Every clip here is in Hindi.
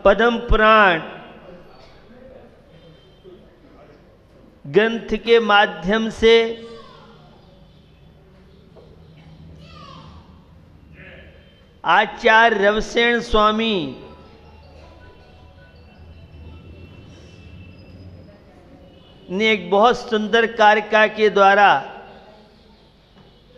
पद्म पुराण ग्रंथ के माध्यम से आचार्य रवसेन स्वामी ने एक बहुत सुंदर कारिका के द्वारा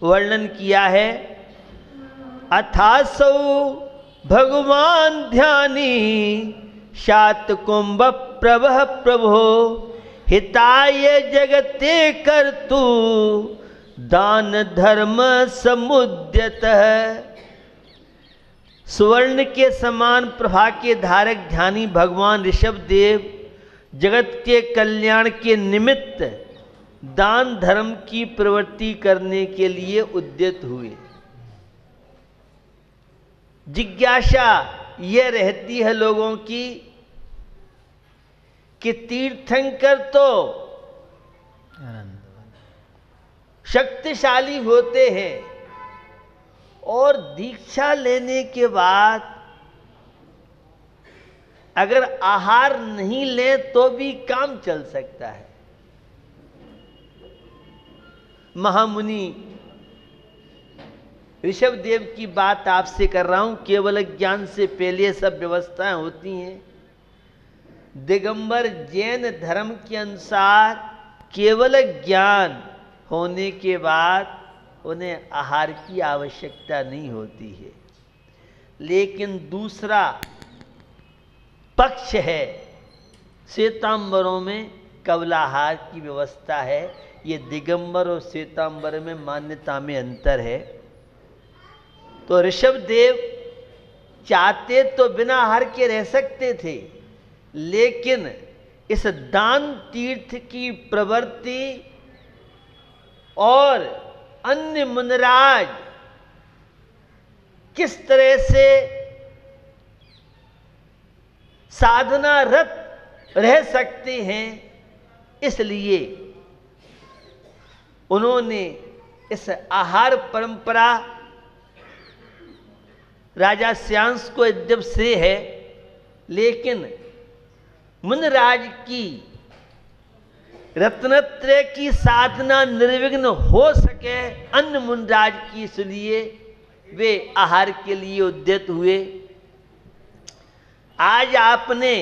वर्णन किया है। अथासौ भगवान ध्यानी शातकुंभ प्रभः प्रभो हिताय जगते कर्तु दान धर्म समुद्यतः। सुवर्ण के समान प्रभा के धारक ध्यानी भगवान ऋषभ देव जगत के कल्याण के निमित्त दान धर्म की प्रवृत्ति करने के लिए उद्यत हुए। जिज्ञासा यह रहती है लोगों की कि तीर्थंकर तो शक्तिशाली होते हैं और दीक्षा लेने के बाद अगर आहार नहीं ले तो भी काम चल सकता है। महामुनि ऋषभ देव की बात आपसे कर रहा हूं। केवल ज्ञान से पहले सब व्यवस्थाएं होती हैं। दिगंबर जैन धर्म के अनुसार केवल ज्ञान होने के बाद उन्हें आहार की आवश्यकता नहीं होती है। लेकिन दूसरा पक्ष है, श्वेतांबरों में कवलाहार की व्यवस्था है। ये दिगंबर और श्वेतांबर में मान्यता में अंतर है। तो ऋषभ देव चाहते तो बिना आहार के रह सकते थे, लेकिन इस दान तीर्थ की प्रवृत्ति और अन्य मुनिराज किस तरह से साधना रत रह सकते हैं, इसलिए उन्होंने इस आहार परंपरा राजा श्यांस को जब श्रेय है, लेकिन मुनिराज की रत्नत्रय की साधना निर्विघ्न हो सके अन्य मुनिराज की, इसलिए वे आहार के लिए उद्यत हुए। आज आपने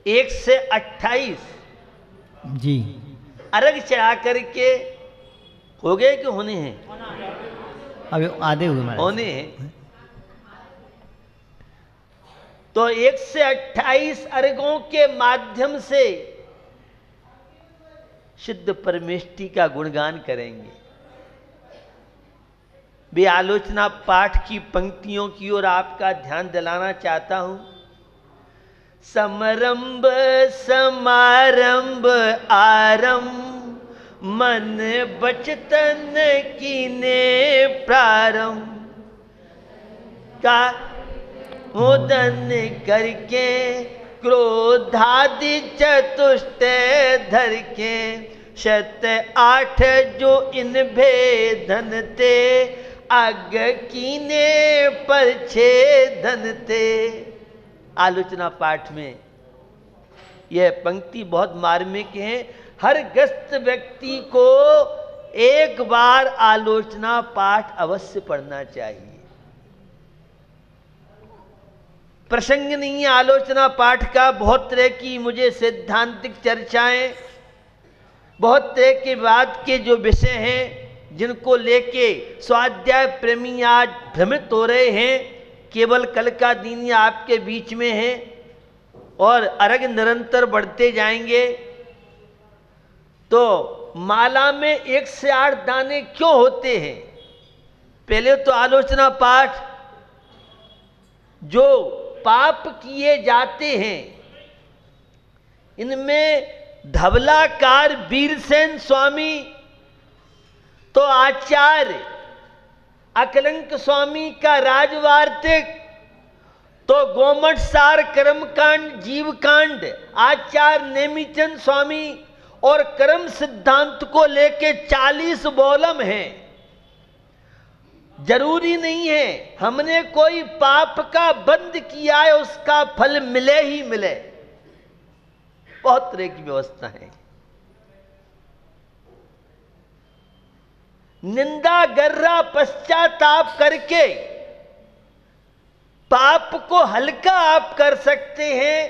1 से 28 जी अर्घ चढ़ा करके हो गए कि होने हैं? अभी आधे हुए महाराज। होने हैं। तो 1 से 28 अर्घों के माध्यम से सिद्ध परमेष्टि का गुणगान करेंगे। वे आलोचना पाठ की पंक्तियों की ओर आपका ध्यान दिलाना चाहता हूं। समरंभ समारंभ आरंभ मन बचतन कीने प्रारंभ का मोदन करके क्रोधादि चतुष्ट धर के 7-8 जो इन भेदन ते अग कीने पर छेदन ते। आलोचना पाठ में यह पंक्ति बहुत मार्मिक है। हर ग्रस्त व्यक्ति को एक बार आलोचना पाठ अवश्य पढ़ना चाहिए। प्रसंग नहीं है आलोचना पाठ का। बहुत तरह की मुझे सैद्धांतिक चर्चाएं, बहुत तरह के वाद के जो विषय हैं जिनको लेके स्वाध्याय प्रेमी आज भ्रमित हो रहे हैं। केवल कल का दिन ही आपके बीच में है और अर्घ निरंतर बढ़ते जाएंगे। तो माला में 1 से 8 दाने क्यों होते हैं? पहले तो आलोचना पाठ जो पाप किए जाते हैं, इनमें धवलाकार वीरसेन स्वामी तो आचार्य अकलंक स्वामी का राजवार्तिक, तो गोमठ सार कर्मकांड जीवकांड आचार्य नेमिचंद स्वामी और कर्म सिद्धांत को लेके 40 वॉल्यूम हैं। जरूरी नहीं है हमने कोई पाप का बंद किया है उसका फल मिले ही मिले, बहुत तरह की व्यवस्था है। निंदा गर्रा पश्चाताप करके पाप को हल्का आप कर सकते हैं,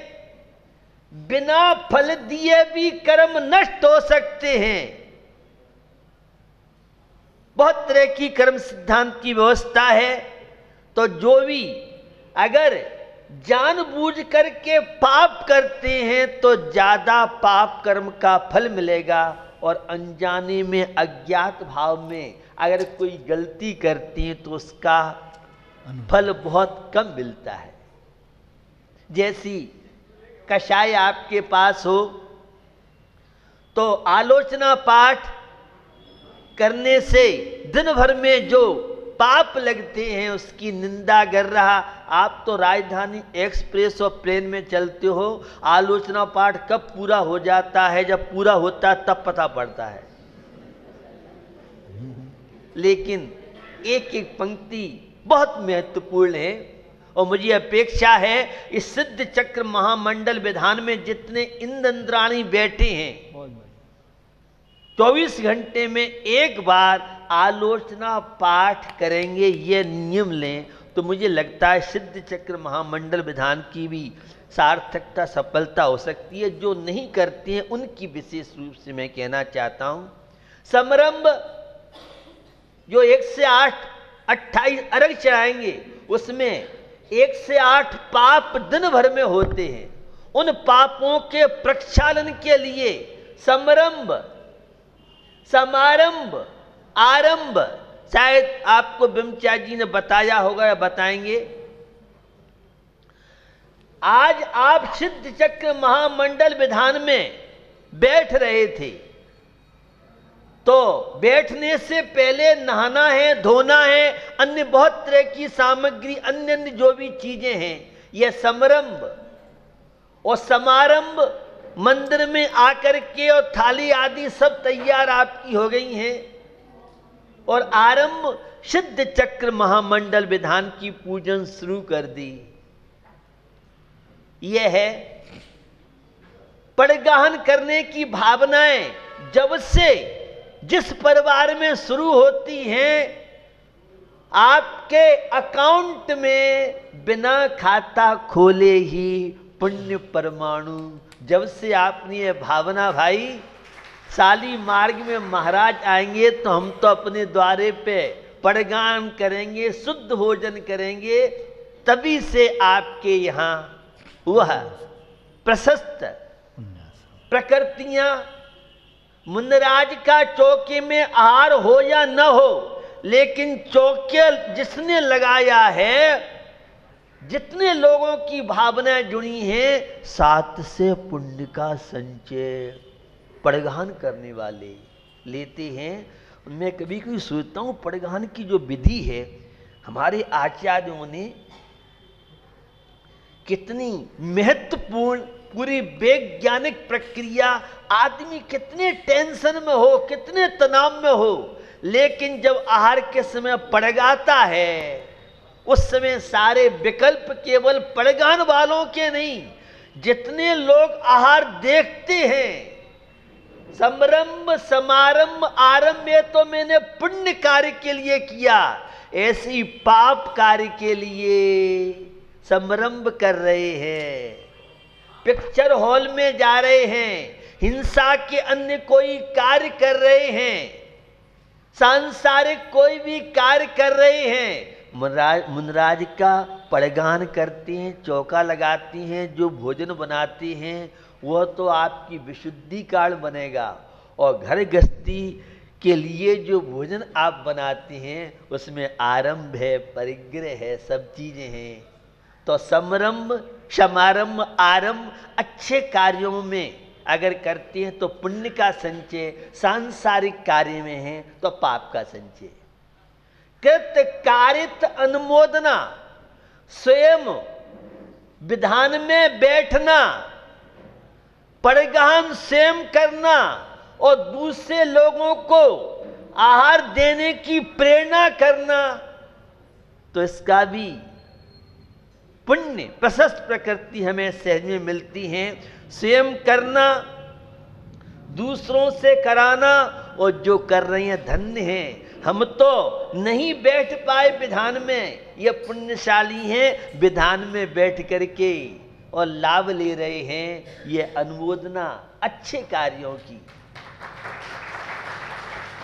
बिना फल दिए भी कर्म नष्ट हो सकते हैं। बहुत तरह की कर्म सिद्धांत की व्यवस्था है। तो जो भी अगर जानबूझ करके पाप करते हैं तो ज्यादा पाप कर्म का फल मिलेगा, और अनजाने में अज्ञात भाव में अगर कोई गलती करती है तो उसका फल बहुत कम मिलता है। जैसी कषाय आपके पास हो तो आलोचना पाठ करने से दिन भर में जो पाप लगते हैं उसकी निंदा कर रहा। आप तो राजधानी एक्सप्रेस और प्लेन में चलते हो, आलोचना पाठ कब पूरा हो जाता है, जब पूरा होता है तब पता पड़ता है। लेकिन एक एक पंक्ति बहुत महत्वपूर्ण है, और मुझे अपेक्षा है इस सिद्ध चक्र महामंडल विधान में जितने इंद्राणी बैठे हैं 24 घंटे में एक बार आलोचना पाठ करेंगे, ये नियम लें तो मुझे लगता है सिद्ध चक्र महामंडल विधान की भी सार्थकता सफलता हो सकती है। जो नहीं करते हैं उनकी विशेष रूप से मैं कहना चाहता हूं। समरंभ जो 1 से 8 28 अर्घ चढ़ाएंगे उसमें 1 से 8 पाप दिन भर में होते हैं। उन पापों के प्रक्षालन के लिए समरंभ समारंभ आरंभ, शायद आपको बिमचा जी ने बताया होगा या बताएंगे। आज आप सिद्ध चक्र महामंडल विधान में बैठ रहे थे तो बैठने से पहले नहाना है, धोना है, अन्य बहुत तरह की सामग्री, अन्य अन्य जो भी चीजें हैं, यह समरंभ और समारंभ मंदिर में आकर के और थाली आदि सब तैयार आपकी हो गई हैं, और आरंभ सिद्ध चक्र महामंडल विधान की पूजन शुरू कर दी। यह है पड़गाहन करने की भावनाएं जब से जिस परिवार में शुरू होती हैं, आपके अकाउंट में बिना खाता खोले ही पुण्य परमाणु। जब से आपने ये भावना भाई साली मार्ग में महाराज आएंगे तो हम तो अपने द्वारे पे पड़गान करेंगे, शुद्ध भोजन करेंगे, तभी से आपके यहाँ वह प्रशस्त प्रकृतियां मुनराज का चौके में आहार हो या न हो, लेकिन चौके जिसने लगाया है, जितने लोगों की भावनाएं जुड़ी हैं, 7 से पुण्य का संचय पड़गान करने वाले लेते हैं। मैं कभी कभी सोचता हूं पड़गान की जो विधि है हमारे आचार्यों ने कितनी महत्वपूर्ण, पूरी वैज्ञानिक प्रक्रिया, आदमी कितने टेंशन में हो, कितने तनाव में हो, लेकिन जब आहार के समय पड़गाता है उस समय सारे विकल्प केवल पड़गान वालों के नहीं, जितने लोग आहार देखते हैं, समरंभ समारंभ आरंभ में तो मैंने पुण्य कार्य के लिए किया, ऐसे ही पाप कार्य के लिए समरंभ कर रहे हैं। पिक्चर हॉल में जा रहे हैं, हिंसा के अन्य कोई कार्य कर रहे हैं, सांसारिक कोई भी कार्य कर रहे हैं, मुनराज का पड़गान करते हैं, चौका लगाती हैं, जो भोजन बनाती हैं वह तो आपकी विशुद्धि कारण बनेगा, और घर गृहस्थी के लिए जो भोजन आप बनाती हैं उसमें आरंभ है, परिग्रह है, सब चीजें हैं। तो समरंभ समारंभ आरंभ अच्छे कार्यों में अगर करते हैं तो पुण्य का संचय, सांसारिक कार्य में है तो पाप का संचय। कृत कारित अनुमोदना, स्वयं विधान में बैठना, पड़गान स्वयं करना, और दूसरे लोगों को आहार देने की प्रेरणा करना, तो इसका भी पुण्य प्रशस्त प्रकृति हमें सहज में मिलती है। स्वयं करना, दूसरों से कराना, और जो कर रहे हैं धन्य हैं। हम तो नहीं बैठ पाए विधान में, ये पुण्यशाली हैं विधान में बैठ करके और लाभ ले रहे हैं, ये अनुमोदना अच्छे कार्यों की।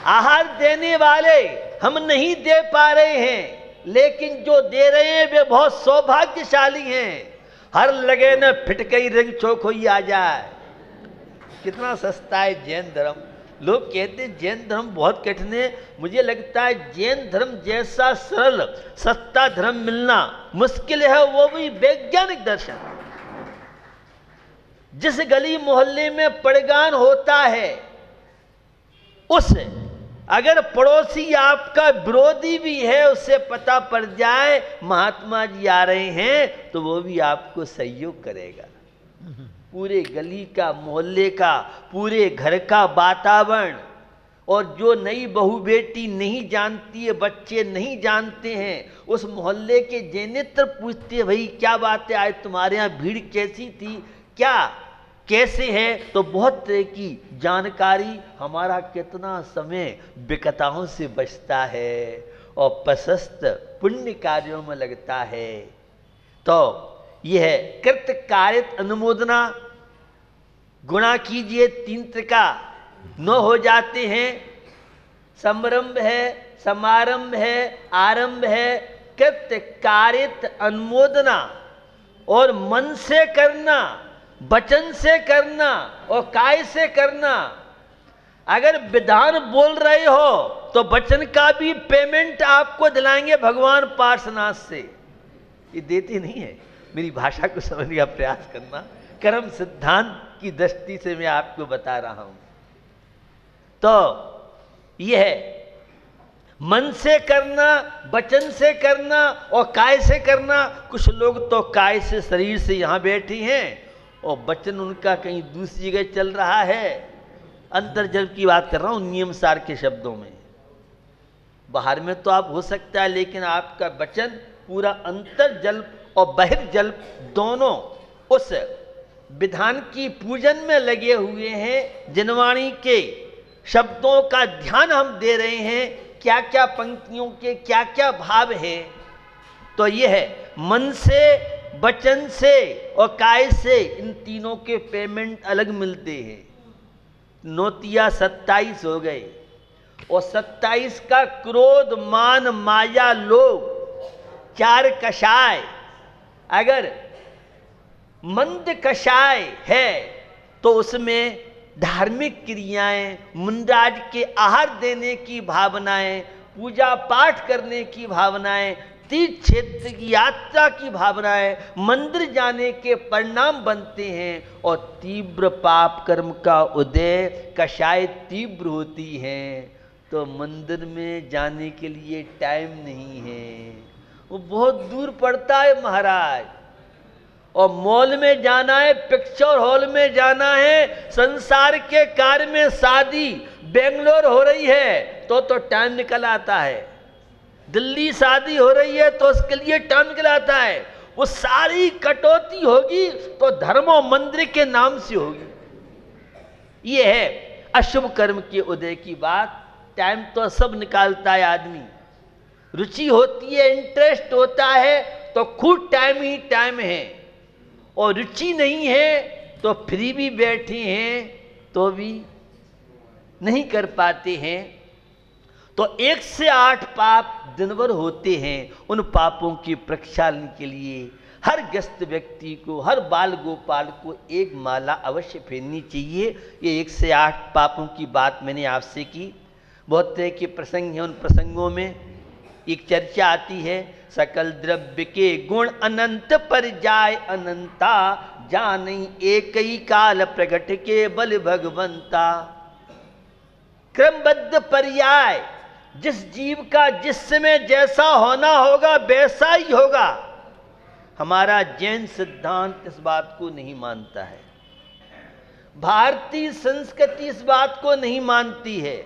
आहार देने वाले हम नहीं दे पा रहे हैं, लेकिन जो दे रहे हैं वे बहुत सौभाग्यशाली हैं। हर लगे न फिटकई रंग चौखोई आ जाए। कितना सस्ता है जैन धर्म। लोग कहते हैं जैन धर्म बहुत कठिन है। मुझे लगता है जैन धर्म जैसा सरल सस्ता धर्म मिलना मुश्किल है, वो भी वैज्ञानिक दर्शन। जिस गली मोहल्ले में पड़गान होता है, उस अगर पड़ोसी आपका विरोधी भी है, उससे पता पड़ जाए महात्मा जी आ रहे हैं, तो वो भी आपको सहयोग करेगा। पूरे गली का, मोहल्ले का, पूरे घर का वातावरण, और जो नई बहू बेटी नहीं जानती है, बच्चे नहीं जानते हैं, उस मोहल्ले के जेनेत्र पूछते हैं, भाई क्या बात है, आज तुम्हारे यहाँ भीड़ कैसी थी, क्या कैसे है, तो बहुत तरह की जानकारी। हमारा कितना समय विकताओं से बचता है और प्रशस्त पुण्य कार्यों में लगता है। तो यह है कृत कारित अनुमोदना। गुणा कीजिए, 3 त्रिका 9 हो जाते हैं। संरंभ है, समारंभ है, आरंभ है। कृत कारित अनुमोदना, और मन से करना, वचन से करना और काय से करना। अगर विधान बोल रहे हो तो वचन का भी पेमेंट आपको दिलाएंगे भगवान पार्श्वनाथ से। ये देते नहीं है। मेरी भाषा को समझने का प्रयास करना। कर्म सिद्धांत की दृष्टि से मैं आपको बता रहा हूं। तो यह है मन से करना, वचन से करना और काय से करना। कुछ लोग तो काय से, शरीर से यहां बैठे हैं और वचन उनका कहीं दूसरी जगह चल रहा है। अंतर्जल की बात कर रहा हूं, नियम सार के शब्दों में। बाहर में तो आप हो सकता है, लेकिन आपका वचन पूरा अंतर्जल और बहिर्जल दोनों उस विधान की पूजन में लगे हुए हैं। जिनवाणी के शब्दों का ध्यान हम दे रहे हैं, क्या क्या पंक्तियों के क्या क्या भाव हैं। तो यह है मन से, वचन से और काय से, इन तीनों के पेमेंट अलग मिलते हैं। नोतिया 27 हो गए, और 27 का क्रोध, मान, माया, लोभ, 4 कषाय। अगर मंद कषाय है तो उसमें धार्मिक क्रियाएं, मुंडाज के आहार देने की भावनाएं, पूजा पाठ करने की भावनाएं, तीर्थ क्षेत्र की यात्रा की भावनाएं, मंदिर जाने के परिणाम बनते हैं। और तीव्र पाप कर्म का उदय, कषाय तीव्र होती हैं। तो मंदिर में जाने के लिए टाइम नहीं है, वो बहुत दूर पड़ता है महाराज। और मॉल में जाना है, पिक्चर हॉल में जाना है, संसार के कार्य में शादी बेंगलोर हो रही है तो टाइम निकल आता है। दिल्ली शादी हो रही है तो उसके लिए टाइम निकल आता है। वो सारी कटौती होगी तो धर्म और मंदिर के नाम से होगी। ये है अशुभ कर्म के उदय की बात। टाइम तो सब निकालता है आदमी, रुचि होती है, इंटरेस्ट होता है तो खूब टाइम ही टाइम है। और रुचि नहीं है तो फ्री भी बैठे हैं तो भी नहीं कर पाते हैं। तो 1 से 8 पाप दिन भर होते हैं। उन पापों की प्रक्षालन के लिए हर ग्रस्त व्यक्ति को, हर बाल गोपाल को एक माला अवश्य फेरनी चाहिए। ये 1 से 8 पापों की बात मैंने आपसे की। बहुत तरह के प्रसंग हैं। उन प्रसंगों में एक चर्चा आती है, सकल द्रव्य के गुण अनंत पर जाय अनंता, जानी एक ही काल प्रगट के बल भगवंता। क्रमबद्ध पर्याय, जिस जीव का जिस समय जैसा होना होगा वैसा ही होगा। हमारा जैन सिद्धांत इस बात को नहीं मानता है। भारतीय संस्कृति इस बात को नहीं मानती है।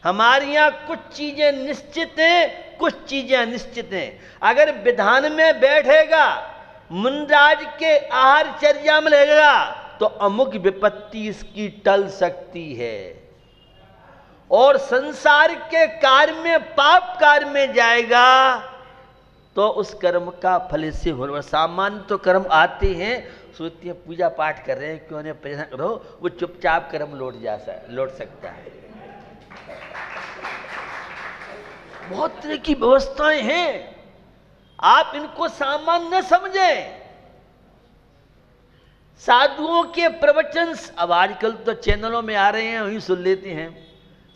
हमारे यहाँ कुछ चीजें निश्चित हैं, कुछ चीजें अनिश्चित हैं। अगर विधान में बैठेगा, मुनराज के आहारचर्या में लगेगा, तो अमुक विपत्ति इसकी टल सकती है। और संसार के कार्य में, पाप कार्य में जाएगा तो उस कर्म का फल से हो। सामान्य तो कर्म आते हैं, सोचते हैं पूजा पाठ कर रहे हैं, क्यों नहीं प्रयास करो, वो चुपचाप कर्म लौट सकता है। बहुत तरह की व्यवस्थाएं हैं, आप इनको सामान्य न समझें। साधुओं के प्रवचन अब आजकल तो चैनलों में आ रहे हैं, वहीं सुन लेते हैं।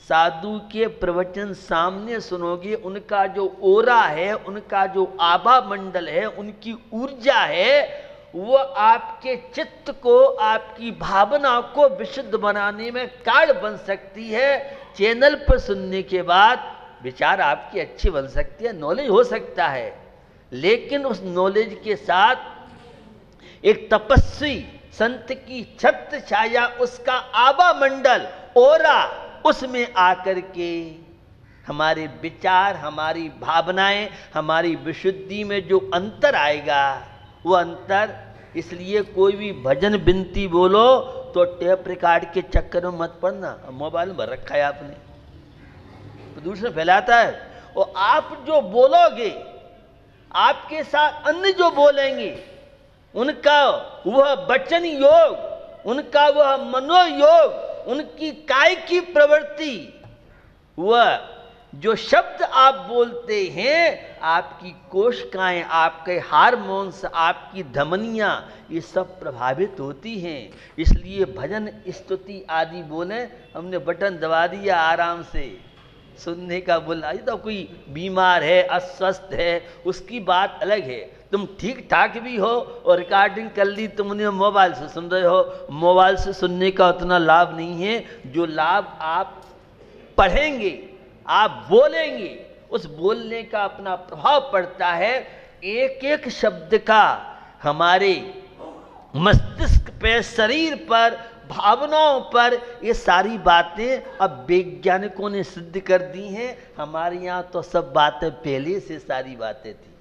साधु के प्रवचन सामने सुनोगे, उनका जो ओरा है, उनका जो आभा मंडल है, उनकी ऊर्जा है, वो आपके चित्त को, आपकी भावना को विशुद्ध बनाने में कारण बन सकती है। चैनल पर सुनने के बाद विचार आपकी अच्छी बन सकती है, नॉलेज हो सकता है, लेकिन उस नॉलेज के साथ एक तपस्वी संत की छत्र छाया, उसका आभा मंडल, ओरा, उसमें आकर के हमारे विचार, हमारी भावनाएं, हमारी विशुद्धि में जो अंतर आएगा, वो अंतर। इसलिए कोई भी भजन बिनती बोलो तो टेप रिकॉर्ड के चक्कर में मत पड़ना। मोबाइल में रखा है आपने, प्रदूषण फैलाता है। और आप जो बोलोगे, आपके साथ अन्य जो बोलेंगे, उनका वह वचन योग, उनका वह मनोयोग, उनकी काय की प्रवृत्ति, वह जो शब्द आप बोलते हैं, आपकी कोशिकाएं, आपके हार्मोन्स, आपकी धमनियां, ये सब प्रभावित होती हैं। इसलिए भजन स्तुति आदि बोले, हमने बटन दबा दिया आराम से सुनने का बोला। ये तो कोई बीमार है, अस्वस्थ है, उसकी बात अलग है। तुम ठीक ठाक भी हो और रिकॉर्डिंग कर ली, तुमने मोबाइल से सुन रहे हो। मोबाइल से सुनने का उतना लाभ नहीं है जो लाभ आप पढ़ेंगे, आप बोलेंगे, उस बोलने का अपना प्रभाव पड़ता है। एक एक शब्द का हमारे मस्तिष्क पे, शरीर पर, भावनाओं पर, ये सारी बातें अब वैज्ञानिकों ने सिद्ध कर दी हैं। हमारे यहाँ तो सब बातें पहले से सारी बातें थी।